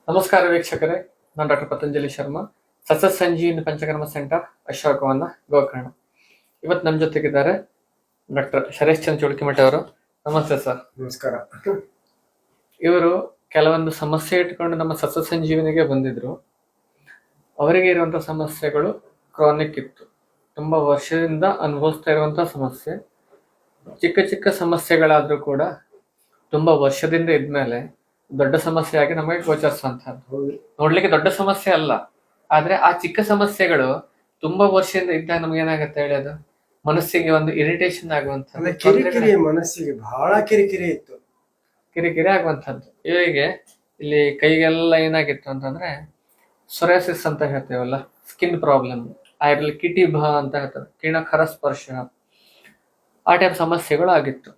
ನಮಸ್ಕಾರ ವೀಕ್ಷಕರೇ, ನಾನು ಡಾಕ್ಟರ್ ಪತಂಜಲಿ ಶರ್ಮಾ, ಸಕ್ಸಸ್ ಸಂಜೀವಿನಿ ಪಂಚಕರ್ಮ ಸೆಂಟರ್, ಅಶೋಕವನ, ಗೋಕರ್ಣ. ಇವತ್ತು ನಮ್ಮ ಜೊತೆಗಿದ್ದಾರೆ ಡಾಕ್ಟರ್ ಶರೇಶ್ ಚಂದ್ರ ಚುಳ್ಕಿಮಠ ಅವರು. ನಮಸ್ತೆ ಸರ್. ನಮಸ್ಕಾರ. ಇವರು ಕೆಲವೊಂದು ಸಮಸ್ಯೆ ಇಟ್ಕೊಂಡು ನಮ್ಮ ಸಕ್ಸಸ್ ಸಂಜೀವಿನಿಗೆ ಬಂದಿದ್ರು. ಅವರಿಗೆ ಇರುವಂತಹ ಸಮಸ್ಯೆಗಳು ಕ್ರಾನಿಕ್ ಇತ್ತು, ತುಂಬಾ ವರ್ಷದಿಂದ ಅನುಭವಿಸ್ತಾ ಇರುವಂತಹ ಸಮಸ್ಯೆ. ಚಿಕ್ಕ ಚಿಕ್ಕ ಸಮಸ್ಯೆಗಳಾದ್ರೂ ಕೂಡ ತುಂಬಾ ವರ್ಷದಿಂದ ಇದ್ಮೇಲೆ ದೊಡ್ಡ ಸಮಸ್ಯೆ ಆಗಿ ನಮಗೆ ಗೋಚರಿಸುವಂತಹದ್ದು. ನೋಡ್ಲಿಕ್ಕೆ ದೊಡ್ಡ ಸಮಸ್ಯೆ ಅಲ್ಲ, ಆದ್ರೆ ಆ ಚಿಕ್ಕ ಸಮಸ್ಯೆಗಳು ತುಂಬಾ ವರ್ಷದಿಂದ ಇದ್ದಾಗ ನಮ್ಗೆ ಏನಾಗುತ್ತೆ ಹೇಳಿ, ಅದು ಮನಸ್ಸಿಗೆ ಒಂದು ಇರಿಟೇಷನ್ ಆಗುವಂತದ್ದು, ಕಿರಿಕಿರಿ, ಮನಸ್ಸಿಗೆ ಬಹಳ ಕಿರಿಕಿರಿ ಇತ್ತು, ಕಿರಿಕಿರಿ ಆಗುವಂತದ್ದು. ಇವರಿಗೆ ಇಲ್ಲಿ ಕೈಗೆಲ್ಲ ಏನಾಗಿತ್ತು ಅಂತಂದ್ರೆ ಸೊರಾಸಿಸ್ ಅಂತ ಹೇಳ್ತೇವಲ್ಲ, ಸ್ಕಿನ್ ಪ್ರಾಬ್ಲಮ್, ಅದರಲ್ಲಿ ಕಿಟಿಭ ಅಂತ ಹೇಳ್ತಾರೆ, ಕಿರಣಖರ ಸ್ಪರ್ಶ, ಆ ಟೈಪ್ ಸಮಸ್ಯೆಗಳು ಆಗಿತ್ತು.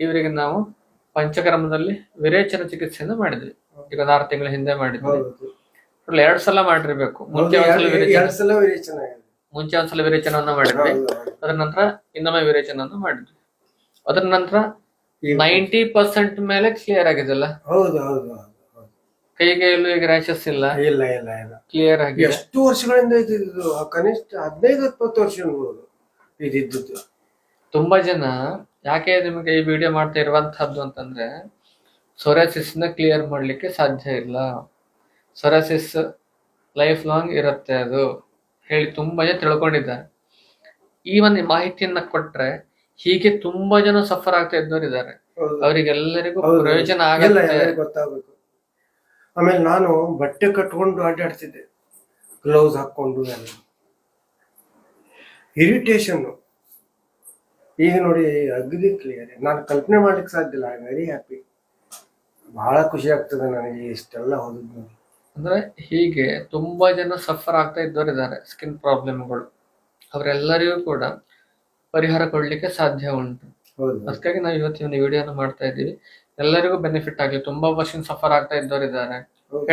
ಇವರಿಗೆ ನಾವು ಪಂಚಕರ್ಮದಲ್ಲಿ ವಿರೇಚನ ಚಿಕಿತ್ಸೆಯನ್ನು ಮಾಡಿದ್ವಿ. ಈಗ ಒಂದು 6 ತಿಂಗಳ ಹಿಂದೆ ಮಾಡಿದ್ವಿ. 2 ಸಲ ಮಾಡಿರ್ಬೇಕು. ಮುಂಚೆ ಒಂದ್ಸಲ ವಿರೇಚನವನ್ನು ಮಾಡಿದ್ವಿ, ಅದರ ನಂತರ ಇನ್ನೊಮ್ಮೆ ವಿರೇಚನವನ್ನು ಮಾಡಿದ್ವಿ. ಅದರ ನಂತರ 90% ಮೇಲೆ ಕ್ಲಿಯರ್ ಆಗಿದೆಲ್ಲ. ಕೈಗೆ ಎಲ್ಲೂ ಈಗ ರ್ಯಾಶಸ್ ಇಲ್ಲ, ಕ್ಲಿಯರ್ ಆಗಿ. ಎಷ್ಟು ವರ್ಷಗಳಿಂದ ಇದ್ದಿದ್ದು? ಕನಿಷ್ಠ 15-20 ವರ್ಷ ಇದ್ದಿದ್ದು. ತುಂಬಾ ಜನ ಯಾಕೆ ನಿಮಗೆ ಈ ವಿಡಿಯೋ ಮಾಡ್ತಾ ಇರುವಂತಹದ್ದು ಅಂತಂದ್ರೆ, ಸೊರಾಸಿಸ್ ನ ಕ್ಲಿಯರ್ ಮಾಡ್ಲಿಕ್ಕೆ ಸಾಧ್ಯ ಇಲ್ಲ, ಸೊರಾಸಿಸ್ ಲೈಫ್ ಲಾಂಗ್ ಇರುತ್ತೆ ಅದು ಹೇಳಿ ತುಂಬಾ ಜನ ತಿಳ್ಕೊಂಡಿದ್ದಾರೆ. ಈ ಒಂದು ಮಾಹಿತಿಯನ್ನ ಕೊಟ್ರೆ ಹೀಗೆ ತುಂಬಾ ಜನ ಸಫರ್ ಆಗ್ತಾ ಇದ್ದವರಿದ್ದಾರೆ. ಅವರಿಗೆಲ್ಲರಿಗೂ ಪ್ರಯೋಜನ ಆಗುತ್ತೆ, ಗೊತ್ತಾಗಬೇಕು. ಆಮೇಲೆ ನಾನು ಬಟ್ಟೆ ಕಟ್ಕೊಂಡು ಅಡ್ಡಾಡ್ತಿದ್ದೆ, ಗ್ಲೌಸ್ ಹಾಕೊಂಡು, ಎಲ್ಲ ಇರಿಟೇಷನ್. ಈಗ ನೋಡಿ ಅಗದಿ ಕ್ಲಿಯರ್, ನಾನು ಕಲ್ಪನೆ ಮಾಡ್ಲಿಕ್ಕೆ ಸಾಧ್ಯ ಇಲ್ಲ. ಐ ವೆರಿ ಹ್ಯಾಪಿ, ಬಹಳ ಖುಷಿ ಆಗ್ತದೆ ನನಗೆ ಇಷ್ಟೆಲ್ಲ ಹೋದದ್ದು. ಅಂದ್ರೆ ಹೀಗೆ ತುಂಬಾ ಜನ ಸಫರ್ ಆಗ್ತಾ ಇದ್ದವರಿದ್ದಾರೆ ಸ್ಕಿನ್ ಪ್ರಾಬ್ಲಮ್ಗಳು. ಅವರೆಲ್ಲರಿಗೂ ಕೂಡ ಪರಿಹಾರ ಕೊಡ್ಲಿಕ್ಕೆ ಸಾಧ್ಯ ಉಂಟು. ಅದಕ್ಕಾಗಿ ನಾವು ಇವತ್ತಿನ ವಿಡಿಯೋನ ಮಾಡ್ತಾ ಇದ್ದೀವಿ, ಎಲ್ಲರಿಗೂ ಬೆನಿಫಿಟ್ ಆಗ್ಲಿ. ತುಂಬಾ ವರ್ಷ ಸಫರ್ ಆಗ್ತಾ ಇದ್ದವರಿದ್ದಾರೆ,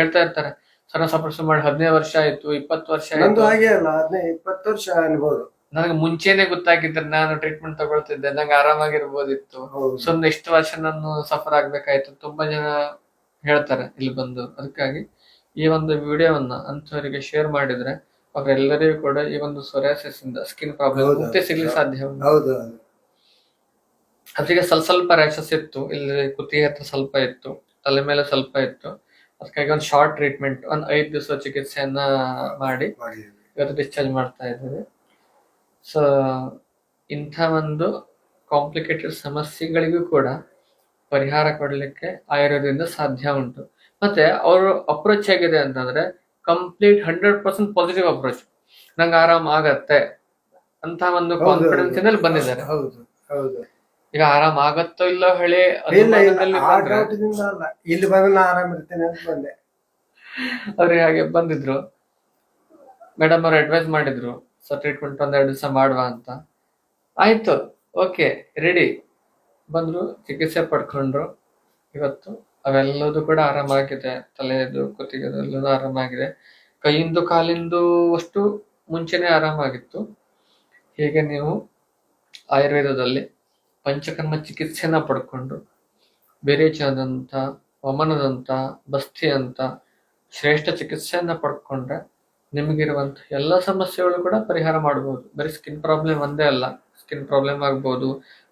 ಹೇಳ್ತಾ ಇರ್ತಾರೆ ಸರ್ ಸಫರ್ ಮಾಡಿ 15 ವರ್ಷ ಆಯ್ತು, 20 ವರ್ಷ ಆಯ್ತು. ಹಾಗೆ ಅಲ್ಲ, 15-20 ವರ್ಷ ಅನ್ಬೋದು. ನನಗೆ ಮುಂಚೆನೆ ಗೊತ್ತಾಗಿದ್ರೆ ನಾನು ಟ್ರೀಟ್ಮೆಂಟ್ ತಗೊಳ್ತಿದ್ದೆ, ನಂಗೆ ಆರಾಮಾಗಿರ್ಬೋದಿತ್ತು. ಸುಮ್ನೆ ಇಷ್ಟು ವರ್ಷ ನಾನು ಸಫರ್ ಆಗ್ಬೇಕಾಯ್ತು ತುಂಬಾ ಜನ ಹೇಳ್ತಾರೆ ಇಲ್ಲಿ ಬಂದು. ಅದಕ್ಕಾಗಿ ಈ ಒಂದು ವಿಡಿಯೋವನ್ನ ಅಂತವರಿಗೆ ಶೇರ್ ಮಾಡಿದ್ರೆ ಅವರೆಲ್ಲರಿಗೂ ಕೂಡ ಈ ಒಂದು ಸೊರಾಸಿಸ್ ಇಂದ, ಸ್ಕಿನ್ ಪ್ರಾಬ್ಲಮ್ ಮುಕ್ತಿ ಸಿಗ್ಲಿಕ್ಕೆ ಸಾಧ್ಯ. ಅದಕ್ಕೆ ಸ್ವಲ್ಪ ರ್ಯಾಶಸ್ ಇತ್ತು, ಇಲ್ಲಿ ಕುತ್ತಿಗೆ ಹತ್ರ ಸ್ವಲ್ಪ ಇತ್ತು, ತಲೆ ಮೇಲೆ ಸ್ವಲ್ಪ ಇತ್ತು. ಅದಕ್ಕಾಗಿ ಒಂದು ಶಾರ್ಟ್ ಟ್ರೀಟ್ಮೆಂಟ್, ಒಂದು 5 ದಿವಸ ಚಿಕಿತ್ಸೆಯನ್ನ ಮಾಡಿ ಇವತ್ತು ಡಿಸ್ಚಾರ್ಜ್ ಮಾಡ್ತಾ ಇದ್ದೀವಿ. ಸೊ ಇಂಥ ಒಂದು ಕಾಂಪ್ಲಿಕೇಟೆಡ್ ಸಮಸ್ಯೆಗಳಿಗೂ ಕೂಡ ಪರಿಹಾರ ಕೊಡ್ಲಿಕ್ಕೆ ಆಯುರ್ವೇದದಿಂದ ಸಾಧ್ಯ ಉಂಟು. ಮತ್ತೆ ಅವರು ಅಪ್ರೋಚ್ ಹೇಗಿದೆ ಅಂತಂದ್ರೆ ಕಂಪ್ಲೀಟ್ 100% ಪಾಸಿಟಿವ್ ಅಪ್ರೋಚ್. ನಂಗೆ ಆರಾಮ್ ಆಗತ್ತೆ ಅಂತ ಒಂದು ಕಾನ್ಫಿಡೆನ್ಸ್ ಇಂದ ಬಂದಿದ್ದಾರೆ. ಈಗ ಆರಾಮ್ ಆಗತ್ತೋ ಇಲ್ಲೋ ಹೇಳಿ ಇಲ್ಲಿ ಬಂದ ಆರಾಮ್ ಇರ್ತೇನೆ ಅಂತ ಬಂದೆ. ಅವ್ರಿಗೆ ಹಾಗೆ ಬಂದಿದ್ರು, ಮೇಡಮ್ ಅವ್ರು ಅಡ್ವೈಸ್ ಮಾಡಿದ್ರು, ಸೊ ಟ್ರೀಟ್ಮೆಂಟ್ 1-2 ದಿವಸ ಮಾಡುವ ಅಂತ. ಆಯ್ತು, ಓಕೆ, ರೆಡಿ. ಬಂದ್ರು, ಚಿಕಿತ್ಸೆ ಪಡ್ಕೊಂಡ್ರು. ಇವತ್ತು ಅವೆಲ್ಲದೂ ಕೂಡ ಆರಾಮಾಗಿದೆ, ತಲೆಯದು ಕುತ್ತಿಗೆದು ಎಲ್ಲದೂ ಆರಾಮಾಗಿದೆ. ಕೈಯಿಂದ ಕಾಲಿಂದು ಅಷ್ಟು ಮುಂಚೆನೆ ಆರಾಮಾಗಿತ್ತು. ಹೀಗೆ ನೀವು ಆಯುರ್ವೇದದಲ್ಲಿ ಪಂಚಕರ್ಮ ಚಿಕಿತ್ಸೆನ ಪಡ್ಕೊಂಡು ವಿರೇಚನದಂತ, ವಮನದಂತ, ಬಸ್ತಿ ಅಂತ ಶ್ರೇಷ್ಠ ಚಿಕಿತ್ಸೆಯನ್ನ ಪಡ್ಕೊಂಡ್ರೆ ನಿಮಗಿರುವಂತ ಎಲ್ಲ ಸಮಸ್ಯೆಗಳು ಕೂಡ ಪರಿಹಾರ ಮಾಡಬಹುದು. ಬರೀ ಸ್ಕಿನ್ ಪ್ರಾಬ್ಲಮ್ ಒಂದೇ ಅಲ್ಲ, ಸ್ಕಿನ್ ಪ್ರಾಬ್ಲಮ್ ಆಗ್ಬೋದು.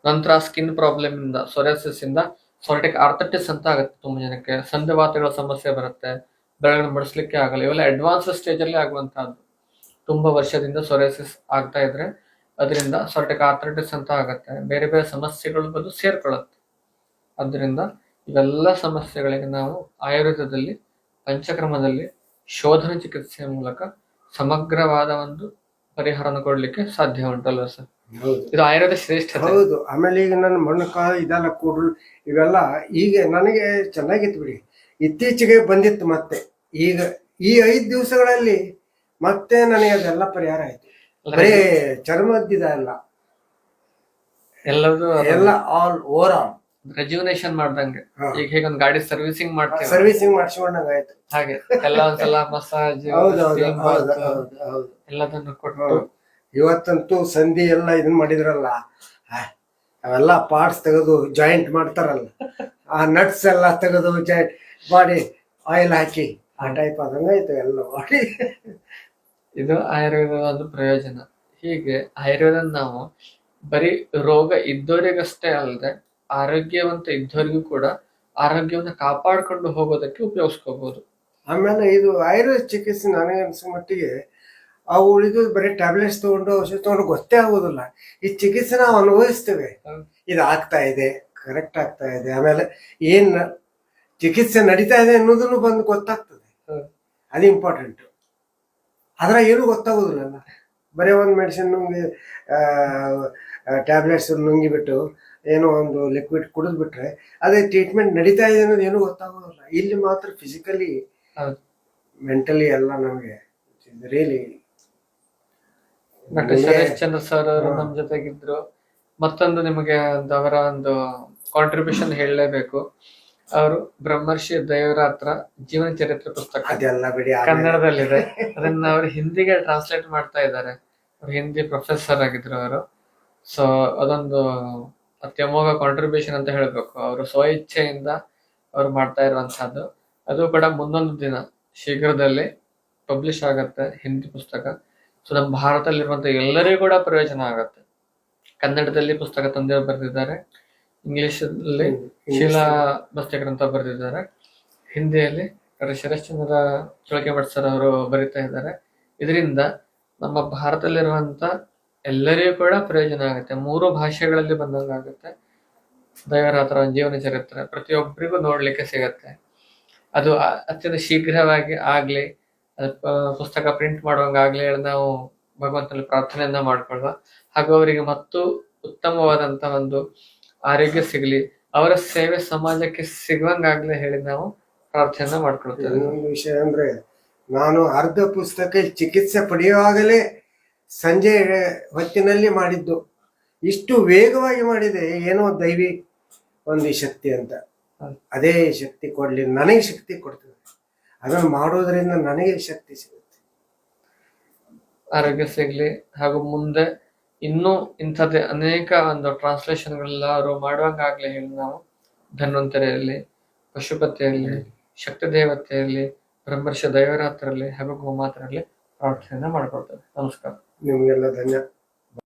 ನಂತರ ಸ್ಕಿನ್ ಪ್ರಾಬ್ಲಮ್ ಇಂದ, ಸೊರಾಸಿಸ್ ಇಂದ ಸೊರಟಿಕ್ ಆರ್ಥೈಟಿಸ್ ಅಂತ ಆಗುತ್ತೆ. ತುಂಬಾ ಜನಕ್ಕೆ ಸಂಧಿವಾತಗಳ ಸಮಸ್ಯೆ ಬರುತ್ತೆ, ಬೆಳಗ್ಗೆ ಮಡಿಸ್ಲಿಕ್ಕೆ ಆಗಲ್ಲ. ಇವೆಲ್ಲ ಅಡ್ವಾನ್ಸ್ ಸ್ಟೇಜ್ ಅಲ್ಲಿ ಆಗುವಂತಹದ್ದು. ತುಂಬಾ ವರ್ಷದಿಂದ ಸೊರಾಸಿಸ್ ಆಗ್ತಾ ಇದ್ರೆ ಅದರಿಂದ ಸೊರಟಿಕ್ ಆರ್ಥೈಟಿಸ್ ಅಂತ ಆಗತ್ತೆ, ಬೇರೆ ಬೇರೆ ಸಮಸ್ಯೆಗಳು ಬಂದು ಸೇರ್ಕೊಳ್ಳುತ್ತೆ. ಅದರಿಂದ ಇವೆಲ್ಲ ಸಮಸ್ಯೆಗಳಿಗೆ ನಾವು ಆಯುರ್ವೇದದಲ್ಲಿ ಪಂಚಕ್ರಮದಲ್ಲಿ ಶೋಧನ ಚಿಕಿತ್ಸೆಯ ಮೂಲಕ ಸಮಗ್ರವಾದ ಒಂದು ಪರಿಹಾರನ ಕೊಡ್ಲಿಕ್ಕೆ ಸಾಧ್ಯ ಉಂಟಲ್ವ ಸರ್? ಇದು ಆಯುರ್ವೇದ ಶ್ರೇಷ್ಠ. ಹೌದು. ಆಮೇಲೆ ಈಗ ನನ್ನ ಮೊಣಕಾಲು ಇದೆಲ್ಲ ಕೂಡಲು ಇವೆಲ್ಲ ಈಗ ನನಗೆ ಚೆನ್ನಾಗಿತ್ತು ಬಿಡಿ. ಇತ್ತೀಚೆಗೆ ಬಂದಿತ್ತು, ಮತ್ತೆ ಈಗ ಈ 5 ದಿವಸಗಳಲ್ಲಿ ಮತ್ತೆ ನನಗೆ ಅದೆಲ್ಲ ಪರಿಹಾರ ಆಯ್ತು. ಬರೀ ಚರ್ಮದ್ದಿದ ಅಲ್ಲ, ಎಲ್ಲರೂ ಎಲ್ಲ ಆಲ್ ಓವರ್ ಆಲ್ ರೆಜ್ಯುನೇಷನ್ ಮಾಡ್ದಂಗೆ. ಈಗ ಹೇಗೆ ಒಂದು ಗಾಡಿ ಸರ್ವಿಸಿಂಗ್ ಮಾಡ್ತೀವಿ, ಸರ್ವಿಸಿಂಗ್ ಮಾಡಿಸ್ಕೊಂಡಂಗ ಆಯ್ತು. ಹಾಗೆ ಎಲ್ಲ ಒಂದ್ಸಲ ಮಸಾಜ್ ಎಲ್ಲದನ್ನು ಕೊಟ್ಟು. ಇವತ್ತಂತೂ ಸಂಧಿ ಎಲ್ಲ ಇದನ್ ಮಾಡಿದ್ರಲ್ಲ, ಅವೆಲ್ಲ ಪಾರ್ಟ್ಸ್ ತೆಗೆದು ಜಾಯಿಂಟ್ ಮಾಡ್ತಾರಲ್ಲ, ಆ ನಟ್ಸ್ ಎಲ್ಲ ತೆಗೆದು ಜಾಯಿಂಟ್ ಮಾಡಿ ಆಯಿಲ್ ಹಾಕಿ ಆ ಟೈಪ್ ಆದಂಗಾಯ್ತು ಎಲ್ಲ ಮಾಡಿ. ಇದು ಆಯುರ್ವೇದದ ಒಂದು ಪ್ರಯೋಜನ. ಹೀಗೆ ಆಯುರ್ವೇದ ನಾವು ಬರೀ ರೋಗ ಇದ್ದವರಿಗಷ್ಟೇ ಅಲ್ಲದೆ ಆರೋಗ್ಯವಂತ ಇದ್ದವರಿಗೂ ಕೂಡ ಆರೋಗ್ಯವನ್ನು ಕಾಪಾಡಿಕೊಂಡು ಹೋಗೋದಕ್ಕೆ ಉಪಯೋಗಿಸ್ಕೋಬಹುದು. ಆಮೇಲೆ ಇದು ಆಯುರ್ವೇದ ಚಿಕಿತ್ಸೆ ನನಗೆ ಅನ್ಸೋ ಮಟ್ಟಿಗೆ ಅವು ಉಳಿದು ಬರೀ ಟ್ಯಾಬ್ಲೆಟ್ಸ್ ತಗೊಂಡು ಔಷಧ ತಗೊಂಡು ಗೊತ್ತೇ ಆಗೋದಿಲ್ಲ. ಈ ಚಿಕಿತ್ಸೆ ನಾವು ಅನುಭವಿಸ್ತೇವೆ, ಇದು ಆಗ್ತಾ ಇದೆ, ಕರೆಕ್ಟ್ ಆಗ್ತಾ ಇದೆ, ಆಮೇಲೆ ಏನ್ ಚಿಕಿತ್ಸೆ ನಡೀತಾ ಇದೆ ಅನ್ನೋದನ್ನು ಬಂದು ಗೊತ್ತಾಗ್ತದೆ. ಅದು ಇಂಪಾರ್ಟೆಂಟ್. ಅದ್ರ ಏನು ಗೊತ್ತಾಗೋದಿಲ್ಲ. ಬರೀ ಒಂದು ಮೆಡಿಸಿನ್ ನುಂಗಿ ಟ್ಯಾಬ್ಲೆಟ್ಸ್ ನುಂಗಿಬಿಟ್ಟು ಏನೋ ಒಂದು ಲಿಕ್ವಿಡ್ ಕುಡಿದ್ಬಿಟ್ರೆ ಅದೇ ಟ್ರೀಟ್ಮೆಂಟ್ ನಡೀತಾ ಇದೆ ಅನ್ನೋದು ಏನೂ ಗೊತ್ತಾಗೋದಿಲ್ಲ. ಇಲ್ಲಿ ಮಾತ್ರ ಫಿಸಿಕಲಿ ಮೆಂಟಲಿ ಎಲ್ಲ ನಮಗೆ really. Doctor Sharath Chandra sir ಅವರು ನಮ್ಮ ಜೊತೆಗಿದ್ರು. ಮತ್ತೊಂದು ನಿಮಗೆ ಒಂದು ಅವರ ಒಂದು ಕಾಂಟ್ರಿಬ್ಯೂಷನ್ ಹೇಳಲೇಬೇಕು. ಅವರು ಬ್ರಹ್ಮರ್ಷಿ ದೈವರಾತ್ರ ಜೀವನ ಚರಿತ್ರೆ ಪುಸ್ತಕ ಅದೆಲ್ಲ ಬಿಡಿ ಕನ್ನಡದಲ್ಲಿದೆ. ಅದನ್ನ ಅವರು ಹಿಂದಿಗೆ ಟ್ರಾನ್ಸ್ಲೇಟ್ ಮಾಡ್ತಾ ಇದ್ದಾರೆ. ಅವ್ರು ಹಿಂದಿ ಪ್ರೊಫೆಸರ್ ಆಗಿದ್ರು ಅವರು. ಸೊ ಅದೊಂದು ಅತ್ಯಮೋಘ ಕಾಂಟ್ರಿಬ್ಯೂಷನ್ ಅಂತ ಹೇಳ್ಬೇಕು. ಅವರು ಸ್ವಇಚ್ಛೆಯಿಂದ ಅವ್ರು ಮಾಡ್ತಾ ಇರುವಂತಹದ್ದು. ಅದು ಕೂಡ ಮುಂದೊಂದು ದಿನ ಶೀಘ್ರದಲ್ಲಿ ಪಬ್ಲಿಷ್ ಆಗತ್ತೆ ಹಿಂದಿ ಪುಸ್ತಕ. ಸೊ ನಮ್ಮ ಭಾರತದಲ್ಲಿರುವಂತ ಎಲ್ಲರಿಗೂ ಕೂಡ ಪ್ರಯೋಜನ ಆಗತ್ತೆ. ಕನ್ನಡದಲ್ಲಿ ಪುಸ್ತಕ ತಂದೆಯವರು ಬರೆದಿದ್ದಾರೆ, ಇಂಗ್ಲಿಷ್ ಅಲ್ಲಿ ಶೀಲಾ ಬಸ್ತಿಕರ್ ಅಂತ ಬರೆದಿದ್ದಾರೆ, ಹಿಂದಿಯಲ್ಲಿ ಡಾಕ್ಟರ್ ಶರಶ್ಚಂದ್ರ ಚೋಳಕೆಮಠ್ ಸರ್ ಅವರು ಬರೀತಾ ಇದ್ದಾರೆ. ಇದರಿಂದ ನಮ್ಮ ಭಾರತದಲ್ಲಿರುವಂತ ಎಲ್ಲರಿಗೂ ಕೂಡ ಪ್ರಯೋಜನ ಆಗುತ್ತೆ. 3 ಭಾಷೆಗಳಲ್ಲಿ ಬಂದಂಗಾಗುತ್ತೆ. ದೈವರಾತ್ರ ಜೀವನ ಚರಿತ್ರೆ ಪ್ರತಿಯೊಬ್ಬರಿಗೂ ನೋಡ್ಲಿಕ್ಕೆ ಸಿಗತ್ತೆ. ಅದು ಅತ್ಯಂತ ಶೀಘ್ರವಾಗಿ ಆಗ್ಲಿ, ಪುಸ್ತಕ ಪ್ರಿಂಟ್ ಮಾಡುವಂಗಾಗ್ಲಿ ಹೇಳಿ ನಾವು ಭಗವಂತನಲ್ಲಿ ಪ್ರಾರ್ಥನೆಯನ್ನ ಮಾಡ್ಕೊಳ್ಳುವ. ಹಾಗೂ ಅವರಿಗೆ ಮತ್ತು ಉತ್ತಮವಾದಂತ ಒಂದು ಆರೋಗ್ಯ ಸಿಗಲಿ, ಅವರ ಸೇವೆ ಸಮಾಜಕ್ಕೆ ಸಿಗುವಂಗಾಗ್ಲಿ ಹೇಳಿ ನಾವು ಪ್ರಾರ್ಥನೆ ಮಾಡ್ಕೊಳ್ತೇವೆ. ಇನ್ನೊಂದು ವಿಷಯ ಅಂದ್ರೆ, ನಾನು ಅರ್ಧ ಪುಸ್ತಕ ಚಿಕಿತ್ಸೆ ಪಡೆಯುವಾಗಲೇ ಸಂಜೆ ಹೊತ್ತಿನಲ್ಲಿ ಮಾಡಿದ್ದು. ಇಷ್ಟು ವೇಗವಾಗಿ ಮಾಡಿದೆ, ಏನೋ ದೈವಿ ಒಂದು ಶಕ್ತಿ ಅಂತ. ಅದೇ ಶಕ್ತಿ ಕೊಡ್ಲಿ, ನನಗೆ ಶಕ್ತಿ ಕೊಡ್ತದೆ. ಅದನ್ನು ಮಾಡೋದ್ರಿಂದ ನನಗೆ ಶಕ್ತಿ ಸಿಗುತ್ತೆ, ಆರೋಗ್ಯ ಸಿಗ್ಲಿ. ಹಾಗೂ ಮುಂದೆ ಇನ್ನೂ ಇಂಥದ್ದೇ ಅನೇಕ ಒಂದು ಟ್ರಾನ್ಸ್ಲೇಷನ್ಗಳೆಲ್ಲ ಅವರು ಮಾಡುವಂಗಾಗ್ಲಿ ಹೇಳಿ ನಾವು ಧನ್ವಂತರಿಯಲ್ಲಿ, ಪಶುಪತಿಯಲ್ಲಿ, ಶಕ್ತಿ ದೇವತೆಯಲ್ಲಿ, ಬ್ರಹ್ಮರ್ಷಿ ದೈವರಾತ್ರಲ್ಲಿ ಹಾಗೂ ಗೋಮಾತರಲ್ಲಿ ಪ್ರಾರ್ಥನೆಯನ್ನ ಮಾಡ್ಕೊಳ್ತೇವೆ. ನಮಸ್ಕಾರ. ನಿಮಗೆಲ್ಲ ಧನ್ಯ.